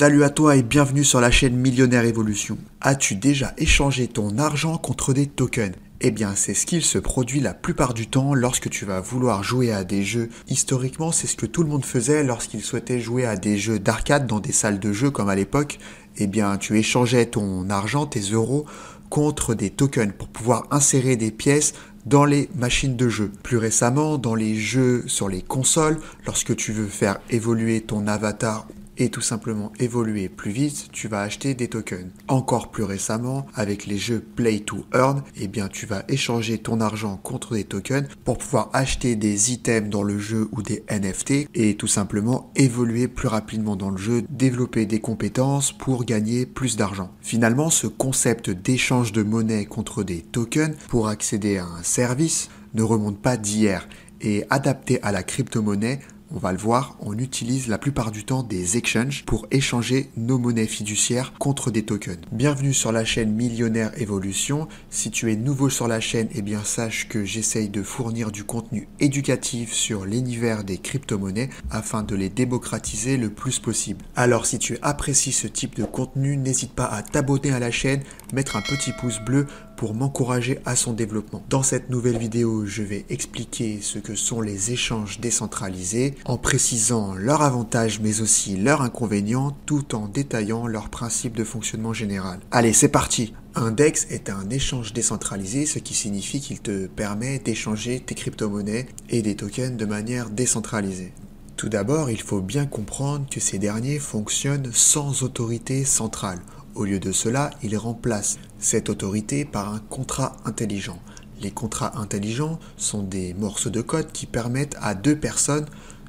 Salut à toi et bienvenue sur la chaîne Millionnaire Evolution. As-tu déjà échangé ton argent contre des tokens? Eh bien, c'est ce qu'il se produit la plupart du temps lorsque tu vas vouloir jouer à des jeux. Historiquement, c'est ce que tout le monde faisait lorsqu'il souhaitait jouer à des jeux d'arcade dans des salles de jeux comme à l'époque. Eh bien, tu échangeais ton argent, tes euros, contre des tokens pour pouvoir insérer des pièces dans les machines de jeu. Plus récemment, dans les jeux sur les consoles, lorsque tu veux faire évoluer ton avatar et tout simplement évoluer plus vite, tu vas acheter des tokens. Encore plus récemment, avec les jeux Play to Earn, eh bien tu vas échanger ton argent contre des tokens pour pouvoir acheter des items dans le jeu ou des NFT et tout simplement évoluer plus rapidement dans le jeu, développer des compétences pour gagner plus d'argent. Finalement, ce concept d'échange de monnaie contre des tokens pour accéder à un service ne remonte pas d'hier et adapté à la crypto-monnaie. On va le voir, on utilise la plupart du temps des exchanges pour échanger nos monnaies fiduciaires contre des tokens. Bienvenue sur la chaîne Millionnaire Evolution. Si tu es nouveau sur la chaîne, eh bien sache que j'essaye de fournir du contenu éducatif sur l'univers des crypto-monnaies afin de les démocratiser le plus possible. Alors si tu apprécies ce type de contenu, n'hésite pas à t'abonner à la chaîne, mettre un petit pouce bleu pour m'encourager à son développement. Dans cette nouvelle vidéo, je vais expliquer ce que sont les échanges décentralisés en précisant leurs avantages mais aussi leurs inconvénients tout en détaillant leurs principes de fonctionnement général. Allez, c'est parti! Un DEX est un échange décentralisé, ce qui signifie qu'il te permet d'échanger tes crypto-monnaies et des tokens de manière décentralisée. Tout d'abord, il faut bien comprendre que ces derniers fonctionnent sans autorité centrale. Au lieu de cela, ils remplacent cette autorité par un contrat intelligent. Les contrats intelligents sont des morceaux de code qui permettent à deux personnes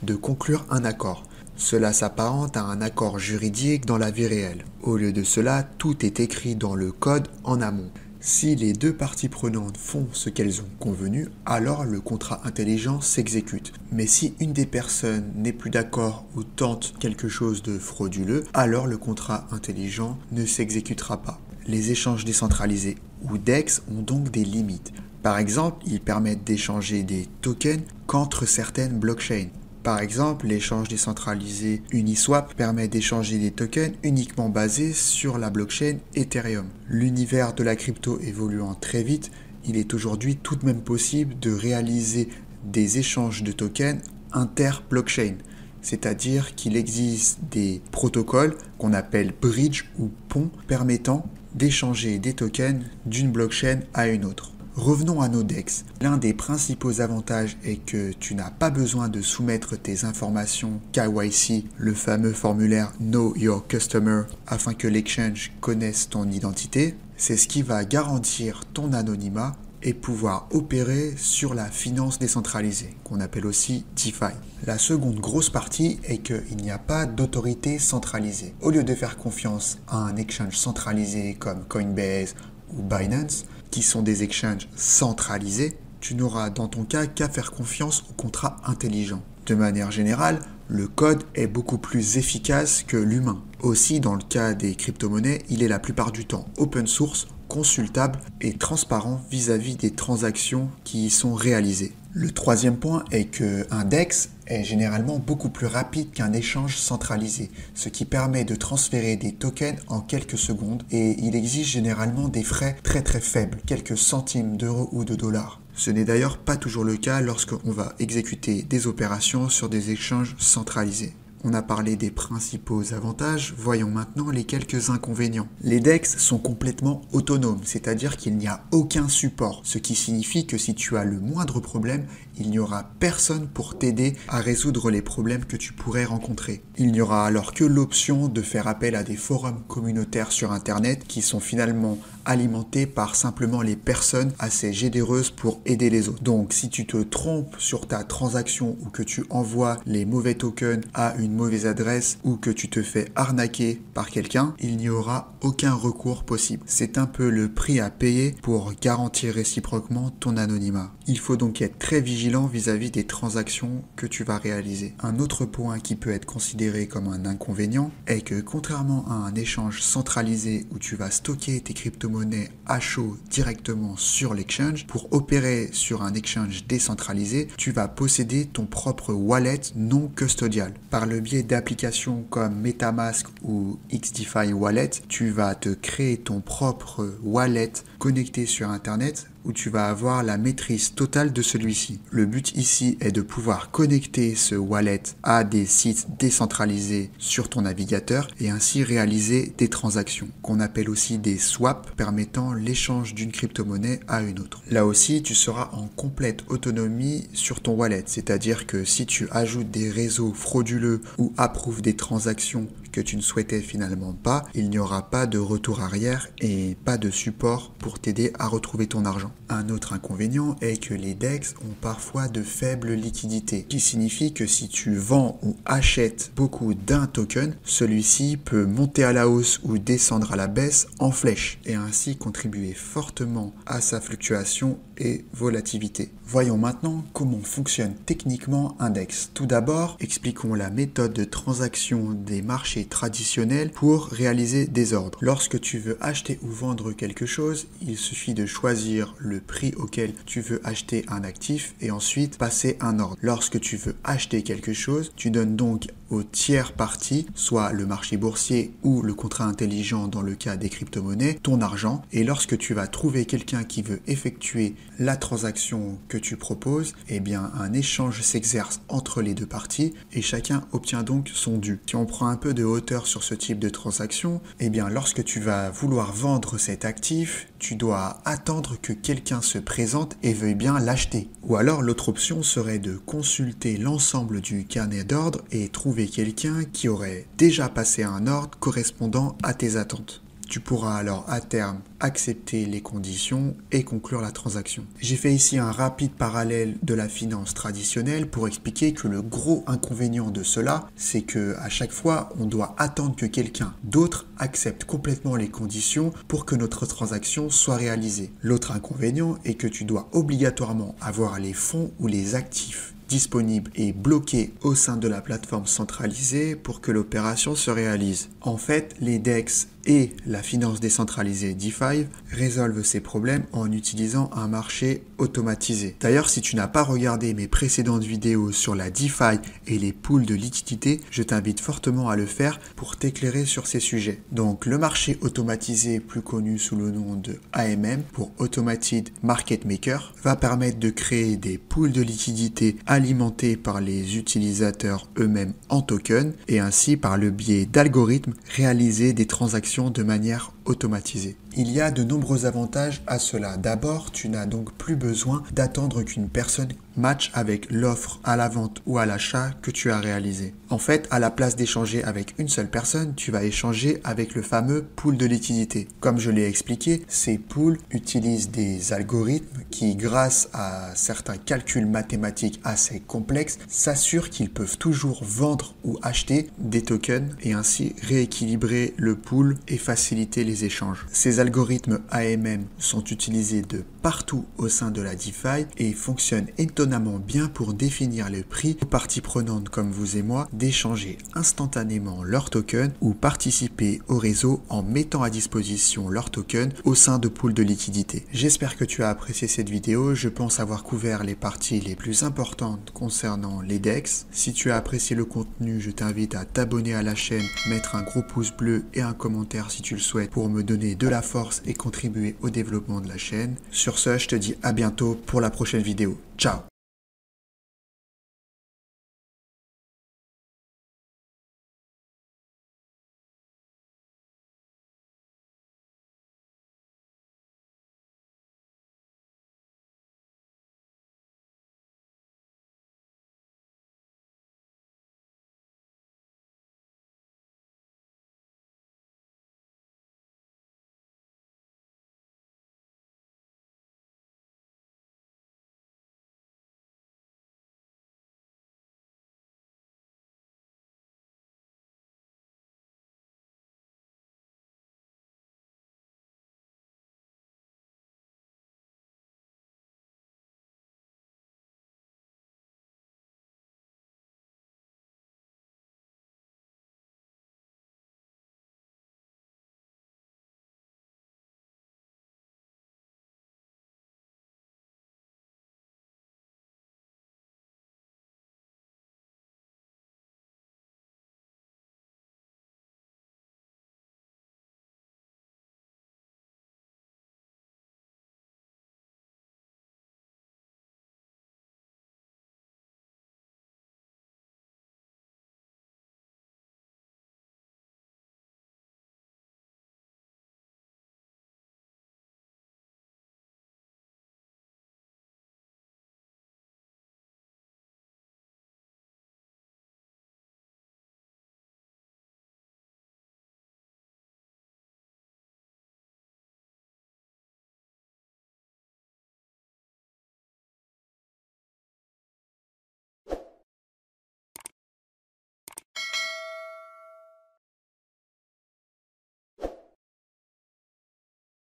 de conclure un accord. Cela s'apparente à un accord juridique dans la vie réelle. Au lieu de cela, tout est écrit dans le code en amont. Si les deux parties prenantes font ce qu'elles ont convenu, alors le contrat intelligent s'exécute. Mais si une des personnes n'est plus d'accord ou tente quelque chose de frauduleux, alors le contrat intelligent ne s'exécutera pas. Les échanges décentralisés ou DEX ont donc des limites. Par exemple, ils permettent d'échanger des tokens qu'entre certaines blockchains. Par exemple, l'échange décentralisé Uniswap permet d'échanger des tokens uniquement basés sur la blockchain Ethereum. L'univers de la crypto évoluant très vite, il est aujourd'hui tout de même possible de réaliser des échanges de tokens inter-blockchain. C'est-à-dire qu'il existe des protocoles qu'on appelle bridge ou pont permettant d'échanger des tokens d'une blockchain à une autre. Revenons à nos DEX. L'un des principaux avantages est que tu n'as pas besoin de soumettre tes informations KYC, le fameux formulaire Know Your Customer, afin que l'exchange connaisse ton identité. C'est ce qui va garantir ton anonymat et pouvoir opérer sur la finance décentralisée, qu'on appelle aussi DeFi. La seconde grosse partie est qu'il n'y a pas d'autorité centralisée. Au lieu de faire confiance à un exchange centralisé comme Coinbase ou Binance, qui sont des exchanges centralisés, tu n'auras dans ton cas qu'à faire confiance au contrat intelligent. De manière générale, le code est beaucoup plus efficace que l'humain. Aussi, dans le cas des crypto-monnaies, il est la plupart du temps open source, consultable et transparent vis-à-vis des transactions qui y sont réalisées. Le troisième point est qu'un DEX est généralement beaucoup plus rapide qu'un échange centralisé, ce qui permet de transférer des tokens en quelques secondes et il exige généralement des frais très faibles, quelques centimes d'euros ou de dollars. Ce n'est d'ailleurs pas toujours le cas lorsqu'on va exécuter des opérations sur des échanges centralisés. On a parlé des principaux avantages, voyons maintenant les quelques inconvénients. Les DEX sont complètement autonomes, c'est-à-dire qu'il n'y a aucun support, ce qui signifie que si tu as le moindre problème, il n'y aura personne pour t'aider à résoudre les problèmes que tu pourrais rencontrer. Il n'y aura alors que l'option de faire appel à des forums communautaires sur Internet qui sont finalement alimentés par simplement les personnes assez généreuses pour aider les autres. Donc si tu te trompes sur ta transaction ou que tu envoies les mauvais tokens à une mauvaise adresse ou que tu te fais arnaquer par quelqu'un, il n'y aura aucun recours possible. C'est un peu le prix à payer pour garantir réciproquement ton anonymat. Il faut donc être très vigilant vis-à-vis des transactions que tu vas réaliser. Un autre point qui peut être considéré comme un inconvénient est que contrairement à un échange centralisé où tu vas stocker tes crypto-monnaies crypto-monnaie à chaud directement sur l'exchange. Pour opérer sur un exchange décentralisé, tu vas posséder ton propre wallet non custodial. Par le biais d'applications comme MetaMask ou XDeFi Wallet, tu vas te créer ton propre wallet connecté sur Internet où tu vas avoir la maîtrise totale de celui-ci. Le but ici est de pouvoir connecter ce wallet à des sites décentralisés sur ton navigateur et ainsi réaliser des transactions, qu'on appelle aussi des swaps, permettant l'échange d'une crypto-monnaie à une autre. Là aussi, tu seras en complète autonomie sur ton wallet, c'est-à-dire que si tu ajoutes des réseaux frauduleux ou approuves des transactions que tu ne souhaitais finalement pas, il n'y aura pas de retour arrière et pas de support pour t'aider à retrouver ton argent. Un autre inconvénient est que les DEX ont parfois de faibles liquidités, qui signifie que si tu vends ou achètes beaucoup d'un token, celui-ci peut monter à la hausse ou descendre à la baisse en flèche et ainsi contribuer fortement à sa fluctuation et volatilité. Voyons maintenant comment fonctionne techniquement un DEX. Tout d'abord, expliquons la méthode de transaction des marchés traditionnels pour réaliser des ordres. Lorsque tu veux acheter ou vendre quelque chose, il suffit de choisir le prix auquel tu veux acheter un actif et ensuite passer un ordre. Lorsque tu veux acheter quelque chose, tu donnes donc aux tiers parties, soit le marché boursier ou le contrat intelligent dans le cas des crypto-monnaies, ton argent. Et lorsque tu vas trouver quelqu'un qui veut effectuer la transaction que tu proposes, eh bien un échange s'exerce entre les deux parties et chacun obtient donc son dû. Si on prend un peu de hauteur sur ce type de transaction, eh bien lorsque tu vas vouloir vendre cet actif, tu dois attendre que quelqu'un se présente et veuille bien l'acheter. Ou alors l'autre option serait de consulter l'ensemble du carnet d'ordre et trouver quelqu'un qui aurait déjà passé un ordre correspondant à tes attentes. Tu pourras alors à terme accepter les conditions et conclure la transaction. J'ai fait ici un rapide parallèle de la finance traditionnelle pour expliquer que le gros inconvénient de cela, c'est que à chaque fois, on doit attendre que quelqu'un d'autre accepte complètement les conditions pour que notre transaction soit réalisée. L'autre inconvénient est que tu dois obligatoirement avoir les fonds ou les actifs disponibles et bloqués au sein de la plateforme centralisée pour que l'opération se réalise. En fait, les DEX et la finance décentralisée DeFi résolvent ces problèmes en utilisant un marché automatisé. D'ailleurs, si tu n'as pas regardé mes précédentes vidéos sur la DeFi et les pools de liquidité, je t'invite fortement à le faire pour t'éclairer sur ces sujets. Donc, le marché automatisé, plus connu sous le nom de AMM pour Automated Market Maker, va permettre de créer des pools de liquidité alimentés par les utilisateurs eux-mêmes en token et ainsi par le biais d'algorithmes réaliser des transactions de manière automatisée. Il y a de nombreux avantages à cela. D'abord, tu n'as donc plus besoin d'attendre qu'une personne matche avec l'offre à la vente ou à l'achat que tu as réalisé. En fait, à la place d'échanger avec une seule personne, tu vas échanger avec le fameux pool de liquidité. Comme je l'ai expliqué, ces pools utilisent des algorithmes qui, grâce à certains calculs mathématiques assez complexes, s'assurent qu'ils peuvent toujours vendre ou acheter des tokens et ainsi rééquilibrer le pool et faciliter les échanges. Ces algorithmes AMM sont utilisés de partout au sein de la DeFi et fonctionnent étonnamment bien pour définir le prix aux parties prenantes comme vous et moi d'échanger instantanément leurs tokens ou participer au réseau en mettant à disposition leurs tokens au sein de pools de liquidité. J'espère que tu as apprécié cette vidéo. Je pense avoir couvert les parties les plus importantes concernant les DEX. Si tu as apprécié le contenu, je t'invite à t'abonner à la chaîne, mettre un gros pouce bleu et un commentaire si tu le souhaites pour me donner de la force et contribuer au développement de la chaîne. Sur ce, je te dis à bientôt pour la prochaine vidéo. Ciao!